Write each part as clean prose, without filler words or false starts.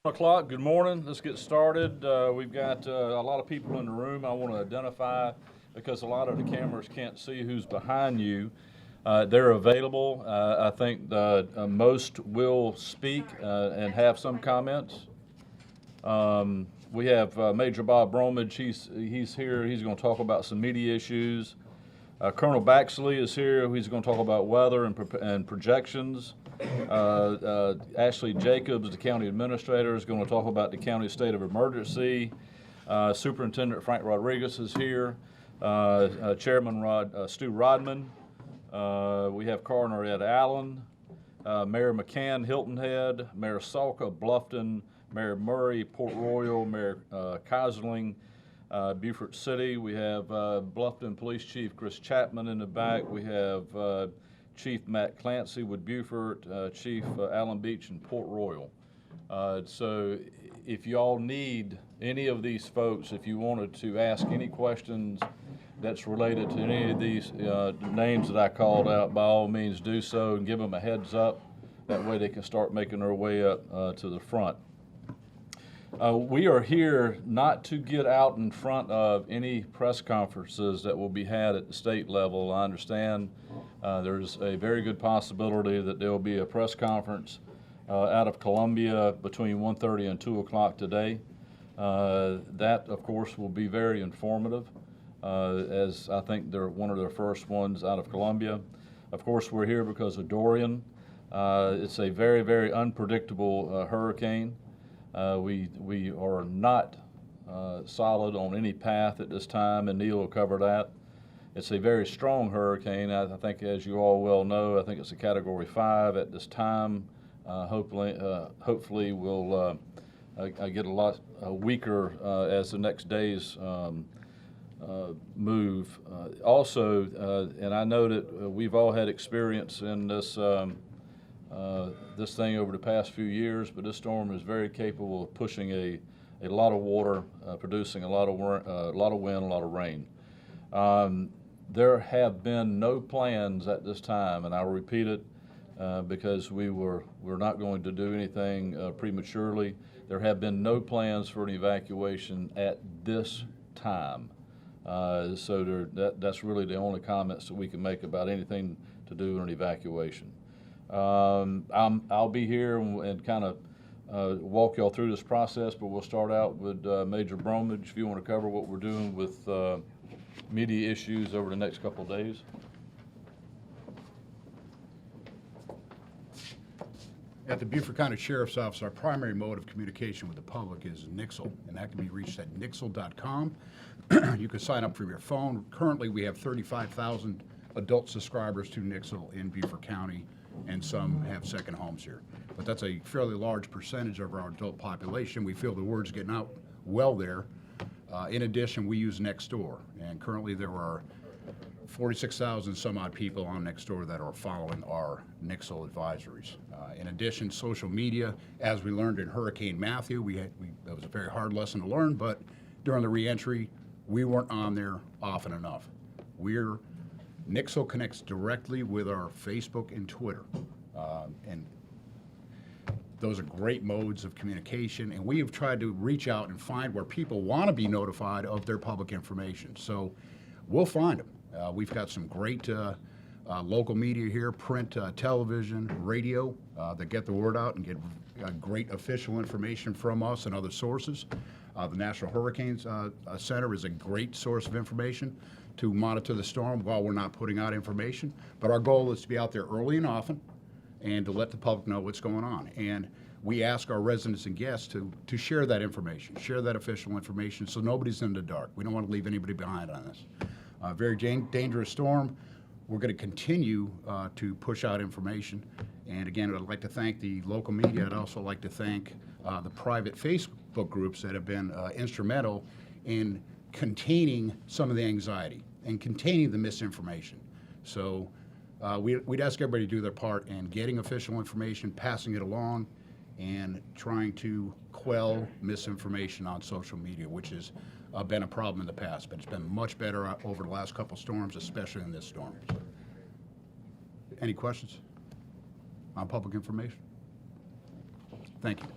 O'clock. Good morning. Let's get started. We've got a lot of people in the room. I want to identify because a lot of the cameras can't see who's behind you. They're available. I think most will speak and have some comments. We have Major Bob Bromage. He's here. He's going to talk about some media issues. Colonel Baxley is here. He's going to talk about weather and projections. Ashley Jacobs, the county administrator, is going to talk about the county state of emergency. Superintendent Frank Rodriguez is here. Chairman Stu Rodman. We have Coroner Ed Allen. Mayor McCann, Hilton Head. Mayor Salka, Bluffton. Mayor Murray, Port Royal. Mayor Kaiserling, Beaufort City. We have Bluffton Police Chief Chris Chapman in the back. We have Chief Matt Clancy with Beaufort, Chief Alan Beach in Port Royal. So if y'all need any of these folks, if you wanted to ask any questions that's related to any of these names that I called out, by all means do so and give them a heads up. That way they can start making their way up to the front. We are here not to get out in front of any press conferences that will be had at the state level. I understand there's a very good possibility that there will be a press conference out of Columbia between 1:30 and 2 o'clock today. That, of course, will be very informative, as I think they're one of their first ones out of Columbia. Of course, we're here because of Dorian. It's a very, very unpredictable hurricane. We are not solid on any path at this time, and Neil will cover that. It's a very strong hurricane. I think, as you all well know, I think it's a Category 5 at this time. Hopefully we'll get a lot weaker as the next days move. Also, and I know that we've all had experience in this this thing over the past few years, but this storm is very capable of pushing a lot of water, producing a lot of wind, a lot of rain. There have been no plans at this time, and I'll repeat it because we're not going to do anything prematurely. There have been no plans for an evacuation at this time. So that's really the only comments that we can make about anything to do with an evacuation. I'll be here and kind of walk y'all through this process, but we'll start out with Major Bromage, if you want to cover what we're doing with media issues over the next couple of days. At the Beaufort County Sheriff's Office, our primary mode of communication with the public is Nixle, and that can be reached at nixle.com. You can sign up for your phone. Currently, we have 35,000 adult subscribers to Nixle in Beaufort County, and some have second homes here. But that's a fairly large percentage of our adult population. We feel the word's getting out well there. In addition, we use Nextdoor, and currently there are 46,000 some odd people on Nextdoor that are following our Nixle advisories. In addition, social media, as we learned in Hurricane Matthew, that was a very hard lesson to learn, but during the reentry, we weren't on there often enough. Nixle connects directly with our Facebook and Twitter, and those are great modes of communication, and we have tried to reach out and find where people want to be notified of their public information. So we'll find them. We've got some great local media here, print, television, radio, that get the word out and get great official information from us and other sources. The National Hurricane Center is a great source of information to monitor the storm while we're not putting out information. But our goal is to be out there early and often and to let the public know what's going on. And we ask our residents and guests to share that information, share that official information so nobody's in the dark. We don't want to leave anybody behind on this. Very dangerous storm. We're going to continue to push out information. And again, I'd like to thank the local media. I'd also like to thank the private Facebook groups that have been instrumental in containing some of the anxiety and containing the misinformation. So we'd ask everybody to do their part in getting official information, passing it along, and trying to quell misinformation on social media, which has been a problem in the past, but it's been much better over the last couple storms, especially in this storm. Any questions on public information? Thank you.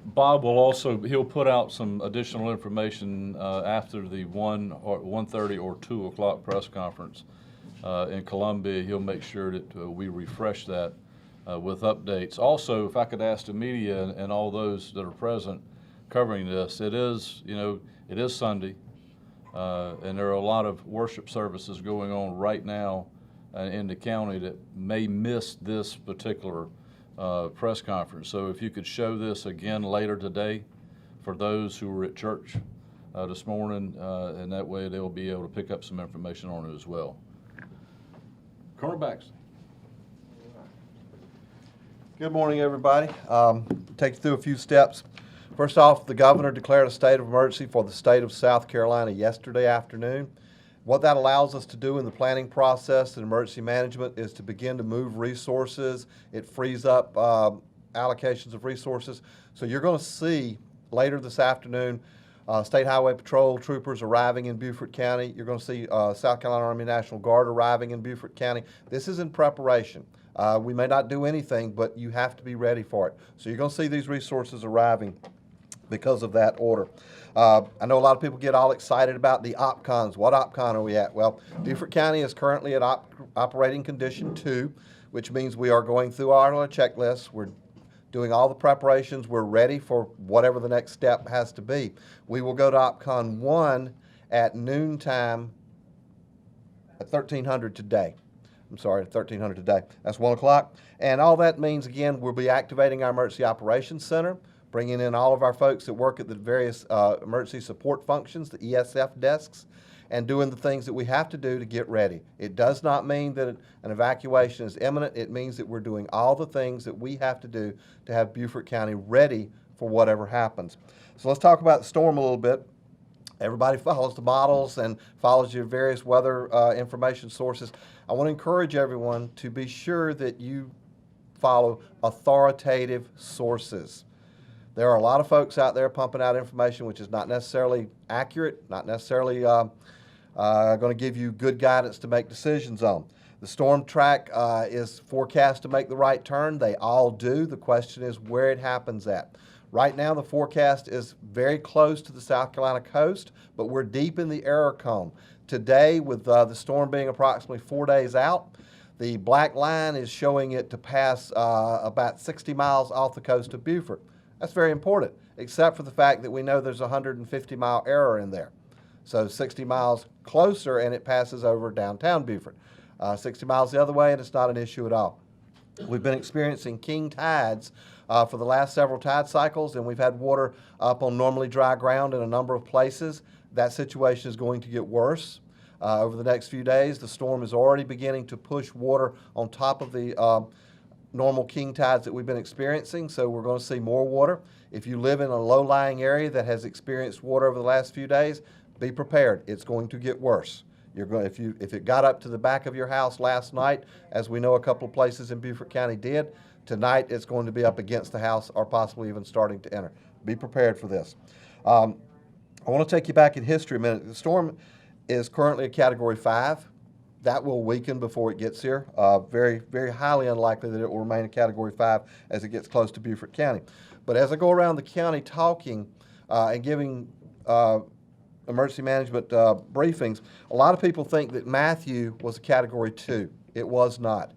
Bob will also, he'll put out some additional information after the 1:30 or 2 o'clock press conference in Columbia. He'll make sure that we refresh that with updates. Also, if I could ask the media and all those that are present covering this, it is Sunday, and there are a lot of worship services going on right now in the county that may miss this particular press conference. So if you could show this again later today for those who were at church this morning, and that way they'll be able to pick up some information on it as well. Colonel Baxley. Good morning, everybody. Take you through a few steps. First off, the governor declared a state of emergency for the state of South Carolina yesterday afternoon. What that allows us to do in the planning process and emergency management is to begin to move resources. It frees up allocations of resources. So you're going to see later this afternoon State Highway Patrol troopers arriving in Beaufort County. You're going to see South Carolina Army National Guard arriving in Beaufort County. This is in preparation. We may not do anything, but you have to be ready for it. So you're going to see these resources arriving because of that order. I know a lot of people get all excited about the OPCONs. What OPCON are we at? Well, Beaufort County is currently at operating condition 2, which means we are going through our checklist. We're doing all the preparations. We're ready for whatever the next step has to be. We will go to OPCON 1 at noontime at 1300 today. I'm sorry, 1300 today. That's 1 o'clock. And all that means, again, we'll be activating our Emergency Operations Center, bringing in all of our folks that work at the various emergency support functions, the ESF desks, and doing the things that we have to do to get ready. It does not mean that an evacuation is imminent. It means that we're doing all the things that we have to do to have Beaufort County ready for whatever happens. So let's talk about the storm a little bit. Everybody follows the models and follows your various weather information sources. I want to encourage everyone to be sure that you follow authoritative sources. There are a lot of folks out there pumping out information which is not necessarily accurate, not necessarily going to give you good guidance to make decisions on. The storm track is forecast to make the right turn. They all do. The question is where it happens at. Right now, the forecast is very close to the South Carolina coast, but we're deep in the error cone. Today, with the storm being approximately 4 days out, the black line is showing it to pass about 60 miles off the coast of Beaufort. That's very important, except for the fact that we know there's a 150-mile error in there. So 60 miles closer and it passes over downtown Beaufort. 60 miles the other way and it's not an issue at all. We've been experiencing king tides for the last several tide cycles, and we've had water up on normally dry ground in a number of places. That situation is going to get worse over the next few days. The storm is already beginning to push water on top of the normal king tides that we've been experiencing, so we're going to see more water. If you live in a low-lying area that has experienced water over the last few days, be prepared. It's going to get worse. If it got up to the back of your house last night, as we know a couple of places in Beaufort County did, tonight it's going to be up against the house or possibly even starting to enter. Be prepared for this. I want to take you back in history a minute. The storm is currently a Category 5. That will weaken before it gets here. Very, very highly unlikely that it will remain a Category 5 as it gets close to Beaufort County. But as I go around the county talking and giving emergency management briefings, a lot of people think that Matthew was a Category 2. It was not.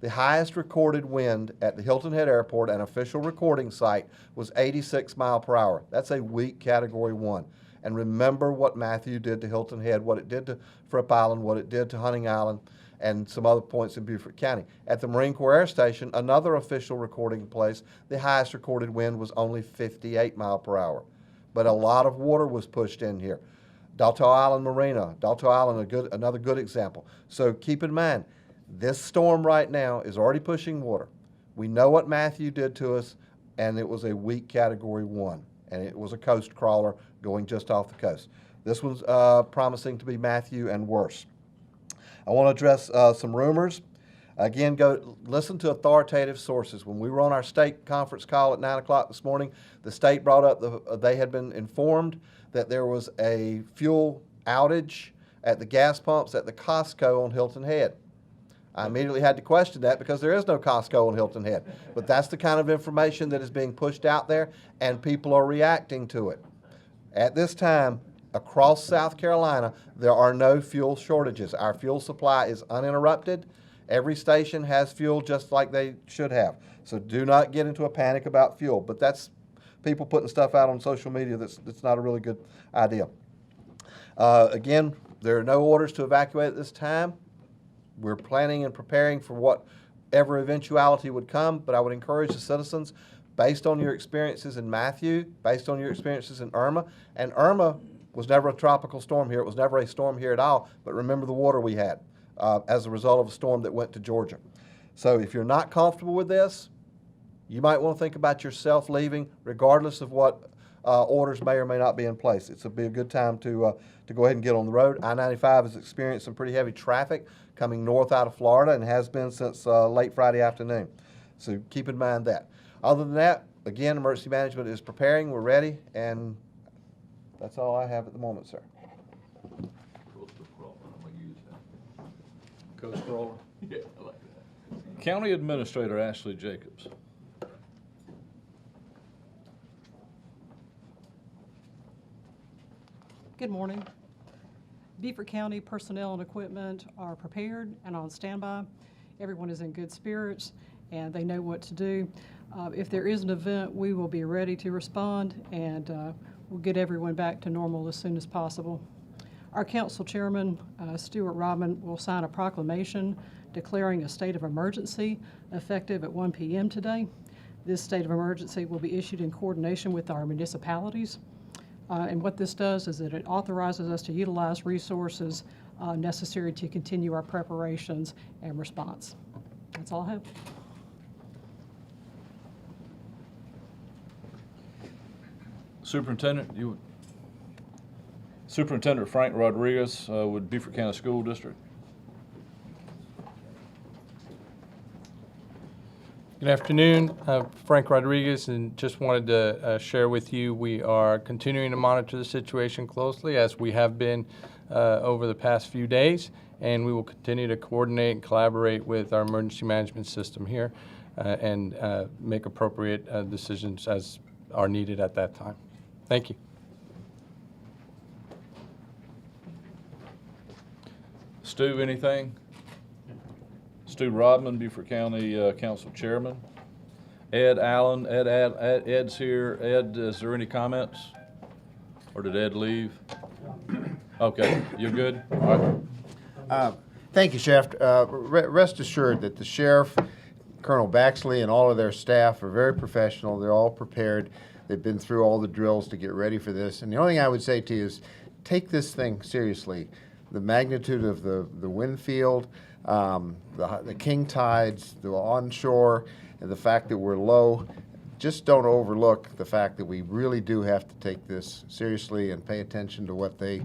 The highest recorded wind at the Hilton Head Airport, an official recording site, was 86 miles per hour. That's a weak Category 1. And remember what Matthew did to Hilton Head, what it did to Fripp Island, what it did to Hunting Island, and some other points in Beaufort County. At the Marine Corps Air Station, another official recording place, the highest recorded wind was only 58 miles per hour. But a lot of water was pushed in here. Dalto Island Marina, Dalto Island, another good example. So keep in mind, this storm right now is already pushing water. We know what Matthew did to us, and it was a weak Category 1, and it was a coast crawler going just off the coast. This one's promising to be Matthew and worse. I want to address some rumors. Again, go listen to authoritative sources. When we were on our state conference call at 9 o'clock this morning, the state brought up they had been informed that there was a fuel outage at the gas pumps at the Costco on Hilton Head. I immediately had to question that because there is no Costco in Hilton Head. But that's the kind of information that is being pushed out there, and people are reacting to it. At this time, across South Carolina, there are no fuel shortages. Our fuel supply is uninterrupted. Every station has fuel just like they should have. So do not get into a panic about fuel. But that's people putting stuff out on social media that's not a really good idea. Again, there are no orders to evacuate at this time. We're planning and preparing for whatever eventuality would come, but I would encourage the citizens, based on your experiences in Matthew, based on your experiences in Irma, and Irma was never a tropical storm here. It was never a storm here at all, but remember the water we had as a result of a storm that went to Georgia. So if you're not comfortable with this, you might want to think about yourself leaving, regardless of what orders may or may not be in place. It's be a good time to go ahead and get on the road. I-95 has experienced some pretty heavy traffic coming north out of Florida and has been since late Friday afternoon. So keep in mind that. Other than that, again, emergency management is preparing. We're ready, and that's all I have at the moment, sir. Coast Crawler? Yeah, I like that. County Administrator Ashley Jacobs. Good morning. Beaufort County personnel and equipment are prepared and on standby. Everyone is in good spirits and they know what to do. If there is an event, we will be ready to respond, and we'll get everyone back to normal as soon as possible. Our council chairman, Stuart Rodman, will sign a proclamation declaring a state of emergency effective at 1 p.m. today. This state of emergency will be issued in coordination with our municipalities. And what this does is that it authorizes us to utilize resources necessary to continue our preparations and response. That's all I have. Superintendent Frank Rodriguez with Beaufort County School District. Good afternoon, Frank Rodriguez, and just wanted to share with you we are continuing to monitor the situation closely as we have been over the past few days, and we will continue to coordinate and collaborate with our emergency management system here and make appropriate decisions as are needed at that time. Thank you. Stu, anything? Stu Rodman, Beaufort County Council Chairman. Ed Allen, Ed's here. Ed, is there any comments? Or did Ed leave? Okay, you're good? All right. Thank you, Sheriff. Rest assured that the Sheriff, Colonel Baxley, and all of their staff are very professional. They're all prepared. They've been through all the drills to get ready for this. And the only thing I would say to you is take this thing seriously. The magnitude of the wind field, the king tides, the onshore, and the fact that we're low. Just don't overlook the fact that we really do have to take this seriously and pay attention to what they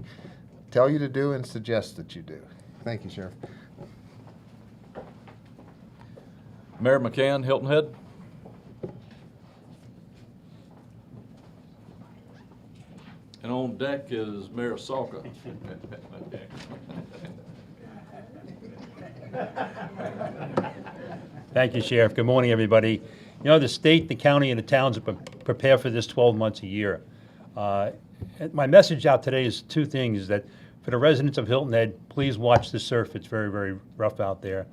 tell you to do and suggest that you do. Thank you, Sheriff. Mayor McCann, Hilton Head. And on deck is Mayor Salka. Thank you, Sheriff. Good morning, everybody. You know, the state, the county, and the towns are prepared for this 12 months a year. My message out today is two things: that for the residents of Hilton Head, please watch the surf. It's very, very rough out there.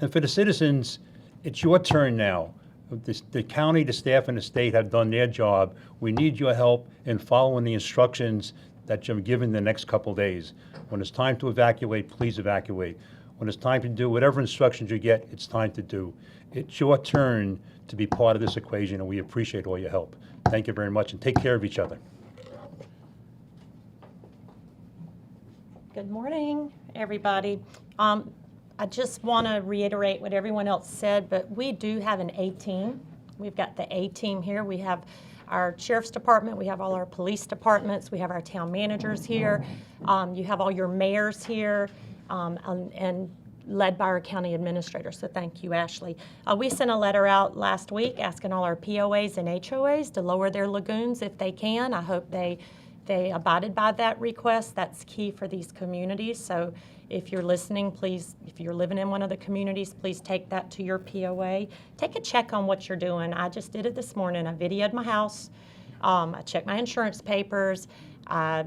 And for the citizens, it's your turn now. The county, the staff, and the state have done their job. We need your help in following the instructions that you're given the next couple days. When it's time to evacuate, please evacuate. When it's time to do whatever instructions you get, it's time to do. It's your turn to be part of this equation, and we appreciate all your help. Thank you very much, and take care of each other. Good morning, everybody. I just want to reiterate what everyone else said, but we do have an A-team. We've got the A-team here. We have our sheriff's department. We have all our police departments. We have our town managers here. You have all your mayors here, and led by our county administrator. So thank you, Ashley. We sent a letter out last week asking all our POAs and HOAs to lower their lagoons if they can. I hope they they abided by that request. That's key for these communities. So if you're listening, please, if you're living in one of the communities, please take that to your POA. Take a check on what you're doing. I just did it this morning. I videoed my house. I checked my insurance papers. I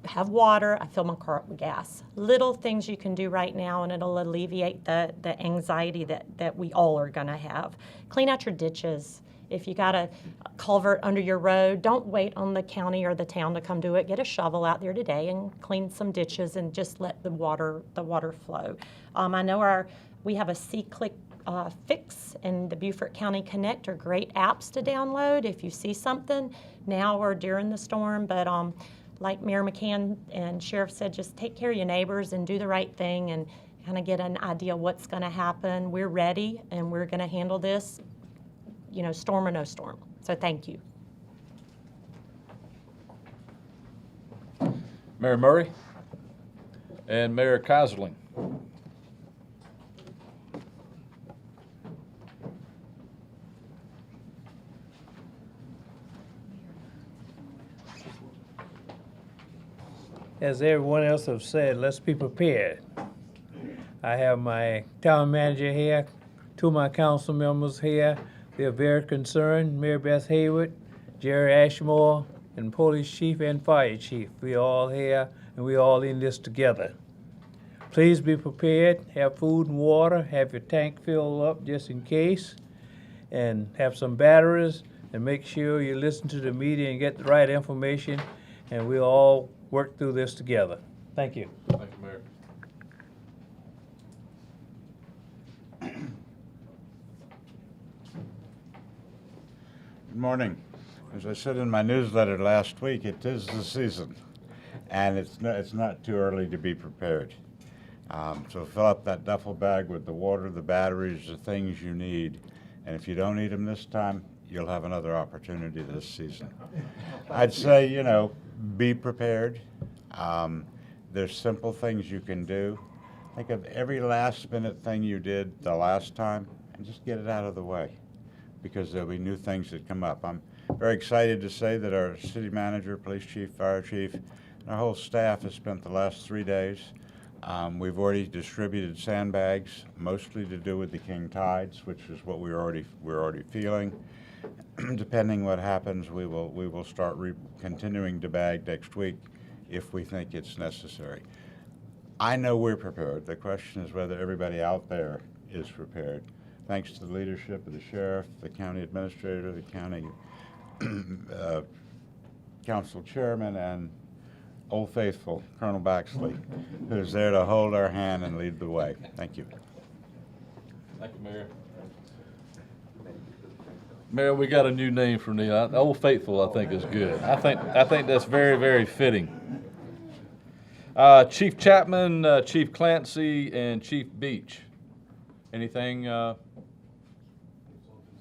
have water. I fill my car up with gas. Little things you can do right now, and it'll alleviate the anxiety that we all are going to have. Clean out your ditches. If you got a culvert under your road, don't wait on the county or the town to come do it. Get a shovel out there today and clean some ditches and just let the water flow. I know we have a C-Click Fix and the Beaufort County Connect are great apps to download if you see something now or during the storm. But like Mayor McCann and Sheriff said, just take care of your neighbors and do the right thing and kind of get an idea what's going to happen. We're ready and we're going to handle this, storm or no storm. So thank you. Mayor Murray and Mayor Kaiserling. As everyone else have said, let's be prepared. I have my town manager here, two of my council members here. They're very concerned, Mary Beth Hayward, Jerry Ashmore, and police chief and fire chief. We all here and we all in this together. Please be prepared, have food and water, have your tank filled up just in case, and have some batteries, and make sure you listen to the media and get the right information, and we'll all work through this together. Thank you. Thank you, Mayor. Good morning. As I said in my newsletter last week, it is the season, and it's not too early to be prepared. So fill up that duffel bag with the water, the batteries, the things you need, and if you don't need them this time, you'll have another opportunity this season. I'd say, be prepared. There's simple things you can do. Think of every last-minute thing you did the last time, and just get it out of the way, because there'll be new things that come up. I'm very excited to say that our city manager, police chief, fire chief, and our whole staff has spent the last 3 days. We've already distributed sandbags, mostly to do with the king tides, which is what we're already feeling. Depending what happens, we will start continuing to bag next week if we think it's necessary. I know we're prepared. The question is whether everybody out there is prepared. Thanks to the leadership of the sheriff, the county administrator, the county council chairman, and Old Faithful, Colonel Baxley, who's there to hold our hand and lead the way. Thank you. Thank you, Mayor. Mayor, we got a new name for the Old Faithful. I think is good. I think that's very, very fitting. Chief Chapman, Chief Clancy, and Chief Beach. Anything?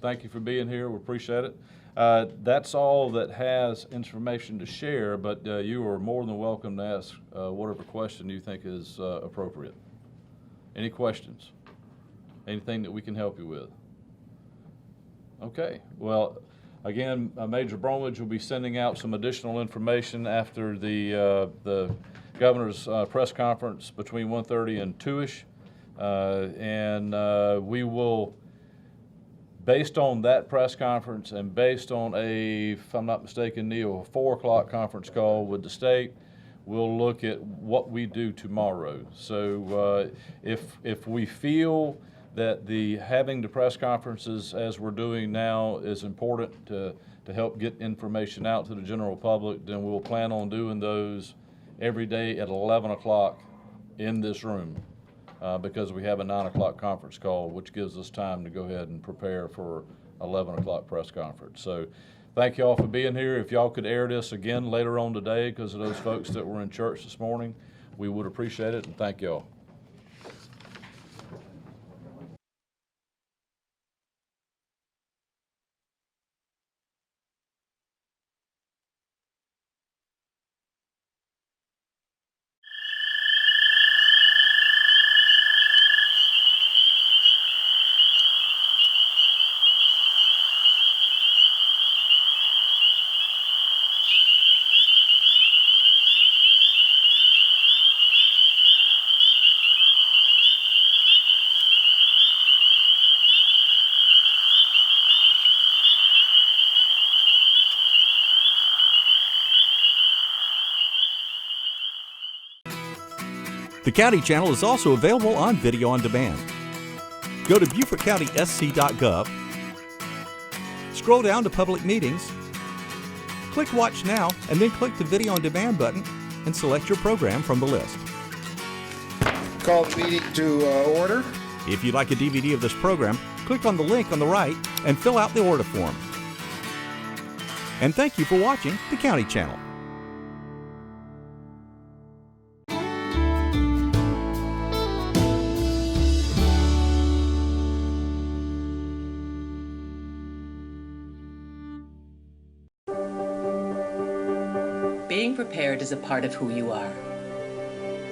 Thank you for being here. We appreciate it. That's all that has information to share, but you are more than welcome to ask whatever question you think is appropriate. Any questions? Anything that we can help you with? Okay. Well, again, Major Bromwich will be sending out some additional information after the governor's press conference between 1:30 and 2-ish, and we will, based on that press conference and based on if I'm not mistaken, Neil, a 4 o'clock conference call with the state, we'll look at what we do tomorrow. So if we feel that having the press conferences as we're doing now is important to help get information out to the general public, then we'll plan on doing those every day at 11 o'clock in this room. Because we have a 9 o'clock conference call, which gives us time to go ahead and prepare for 11 o'clock press conference. So thank you all for being here. If y'all could air this again later on today because of those folks that were in church this morning, we would appreciate it, and thank y'all. The County Channel is also available on video on demand. Go to BeaufortCountySC.gov, scroll down to Public Meetings, click Watch Now, and then click the Video on Demand button and select your program from the list. Call the meeting to order. If you'd like a DVD of this program, click on the link on the right and fill out the order form. And thank you for watching the County Channel. Being prepared is a part of who you are,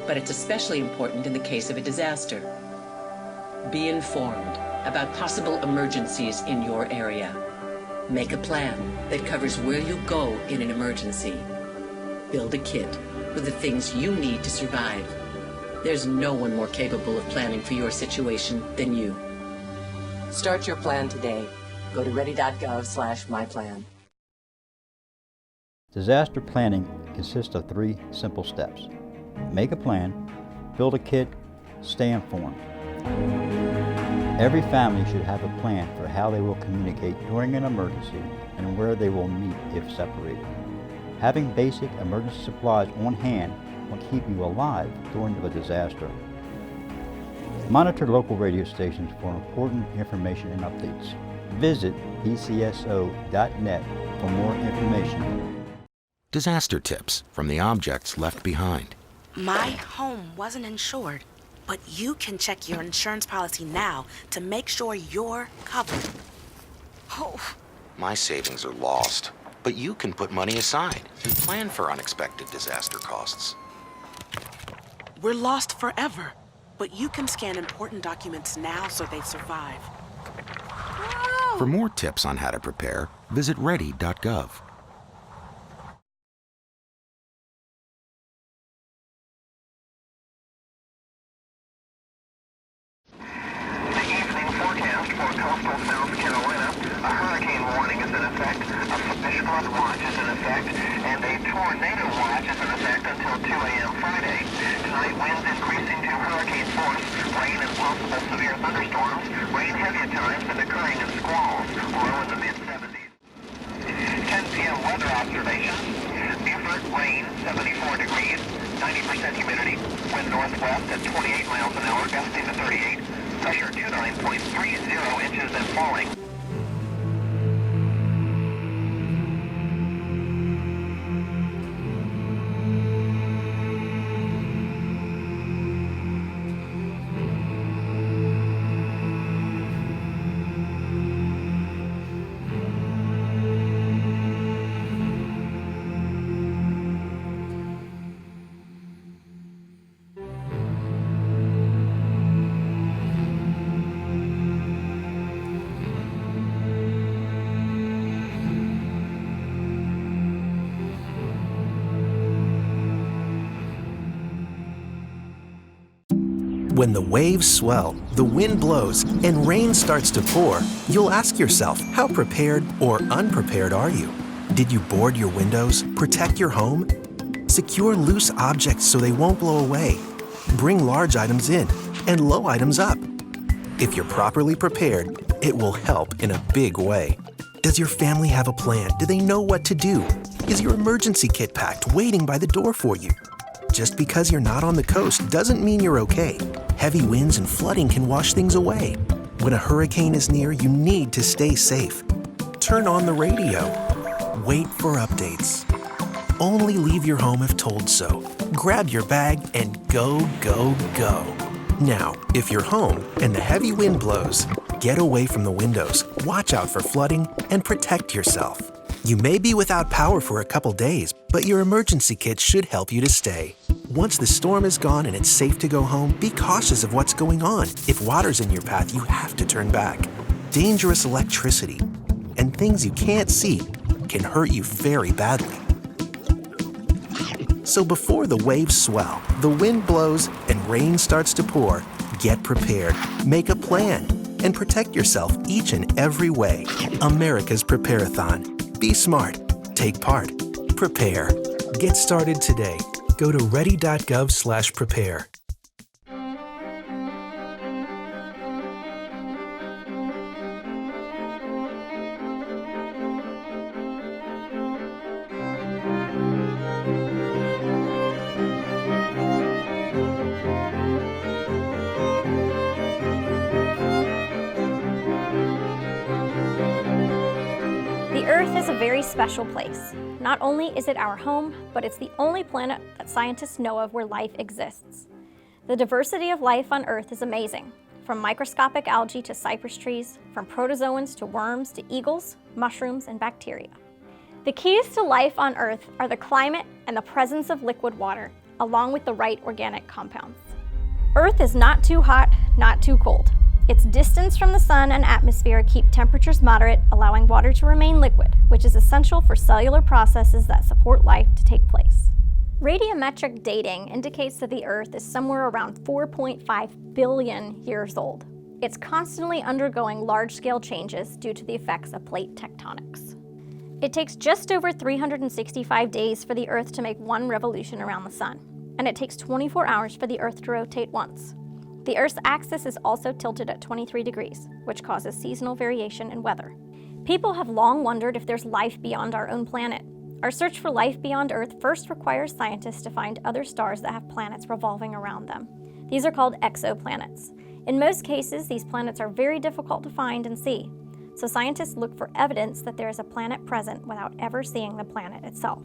but it's especially important in the case of a disaster. Be informed about possible emergencies in your area. Make a plan that covers where you go in an emergency. Build a kit with the things you need to survive. There's no one more capable of planning for your situation than you. Start your plan today. Go to ready.gov/myplan. Disaster planning consists of 3 simple steps. Make a plan, build a kit, stay informed. Every family should have a plan for how they will communicate during an emergency and where they will meet if separated. Having basic emergency supplies on hand will keep you alive during a disaster. Monitor local radio stations for important information and updates. Visit pcso.net for more information. Disaster tips from the objects left behind. My home wasn't insured, but you can check your insurance policy now to make sure you're covered. Oh. My savings are lost, but you can put money aside and plan for unexpected disaster costs. We're lost forever, but you can scan important documents now so they survive. Oh. For more tips on how to prepare, visit ready.gov. Coastal South Carolina, a hurricane warning is in effect, a fish flood watch is in effect, and a tornado watch is in effect until 2 a.m. Friday. Tonight, winds increasing to hurricane force, rain and possible severe thunderstorms, rain heavy at times and occurring in squalls, low in the mid-70s. 10 p.m. weather observations. Beaufort, rain, 74 degrees, 90% humidity, wind northwest at 28 miles an hour, gusting to 38. Pressure 29.30 inches and falling. When the waves swell, the wind blows, and rain starts to pour, you'll ask yourself, how prepared or unprepared are you? Did you board your windows, protect your home? Secure loose objects so they won't blow away. Bring large items in and low items up. If you're properly prepared, it will help in a big way. Does your family have a plan? Do they know what to do? Is your emergency kit packed, waiting by the door for you? Just because you're not on the coast doesn't mean you're okay. Heavy winds and flooding can wash things away. When a hurricane is near, you need to stay safe. Turn on the radio. Wait for updates. Only leave your home if told so. Grab your bag and go, go, go. Now, if you're home and the heavy wind blows, get away from the windows, watch out for flooding, and protect yourself. You may be without power for a couple days, but your emergency kit should help you to stay. Once the storm is gone and it's safe to go home, be cautious of what's going on. If water's in your path, you have to turn back. Dangerous electricity and things you can't see can hurt you very badly. So before the waves swell, the wind blows, and rain starts to pour, get prepared, make a plan, and protect yourself each and every way. America's Prepare-a-thon. Be smart. Take part. Prepare. Get started today. Go to ready.gov/prepare. is a very special place. Not only is it our home, but it's the only planet that scientists know of where life exists. The diversity of life on Earth is amazing, from microscopic algae to cypress trees, from protozoans to worms to eagles, mushrooms, and bacteria. The keys to life on Earth are the climate and the presence of liquid water, along with the right organic compounds. Earth is not too hot, not too cold. Its distance from the sun and atmosphere keep temperatures moderate, allowing water to remain liquid, which is essential for cellular processes that support life to take place. Radiometric dating indicates that the Earth is somewhere around 4.5 billion years old. It's constantly undergoing large-scale changes due to the effects of plate tectonics. It takes just over 365 days for the Earth to make one revolution around the sun, and it takes 24 hours for the Earth to rotate once. The Earth's axis is also tilted at 23 degrees, which causes seasonal variation in weather. People have long wondered if there's life beyond our own planet. Our search for life beyond Earth first requires scientists to find other stars that have planets revolving around them. These are called exoplanets. In most cases, these planets are very difficult to find and see, so scientists look for evidence that there is a planet present without ever seeing the planet itself.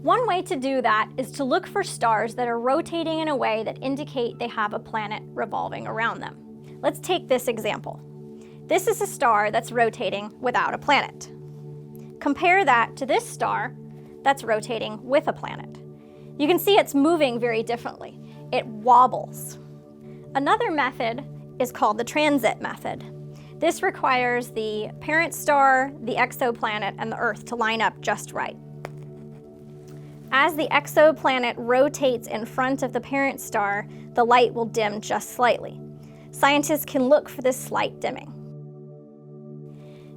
One way to do that is to look for stars that are rotating in a way that indicate they have a planet revolving around them. Let's take this example. This is a star that's rotating without a planet. Compare that to this star that's rotating with a planet. You can see it's moving very differently. It wobbles. Another method is called the transit method. This requires the parent star, the exoplanet, and the Earth to line up just right. As the exoplanet rotates in front of the parent star, the light will dim just slightly. Scientists can look for this slight dimming.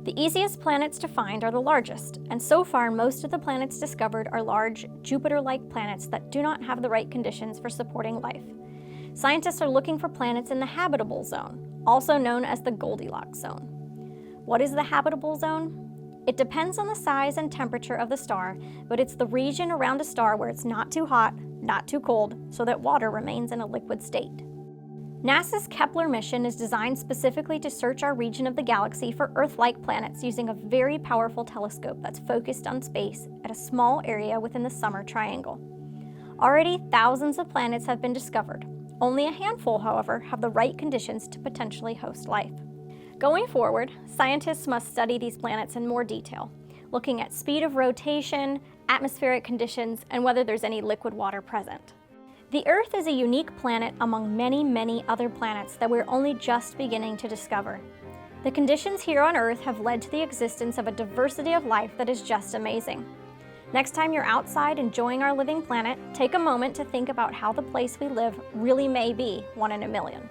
The easiest planets to find are the largest, and so far most of the planets discovered are large, Jupiter-like planets that do not have the right conditions for supporting life. Scientists are looking for planets in the habitable zone, also known as the Goldilocks zone. What is the habitable zone? It depends on the size and temperature of the star, but it's the region around a star where it's not too hot, not too cold, so that water remains in a liquid state. NASA's Kepler mission is designed specifically to search our region of the galaxy for Earth-like planets using a very powerful telescope that's focused on space at a small area within the Summer Triangle. Already, thousands of planets have been discovered. Only a handful, however, have the right conditions to potentially host life. Going forward, scientists must study these planets in more detail, looking at speed of rotation, atmospheric conditions, and whether there's any liquid water present. The Earth is a unique planet among many, many other planets that we're only just beginning to discover. The conditions here on Earth have led to the existence of a diversity of life that is just amazing. Next time you're outside enjoying our living planet, take a moment to think about how the place we live really may be one in a million.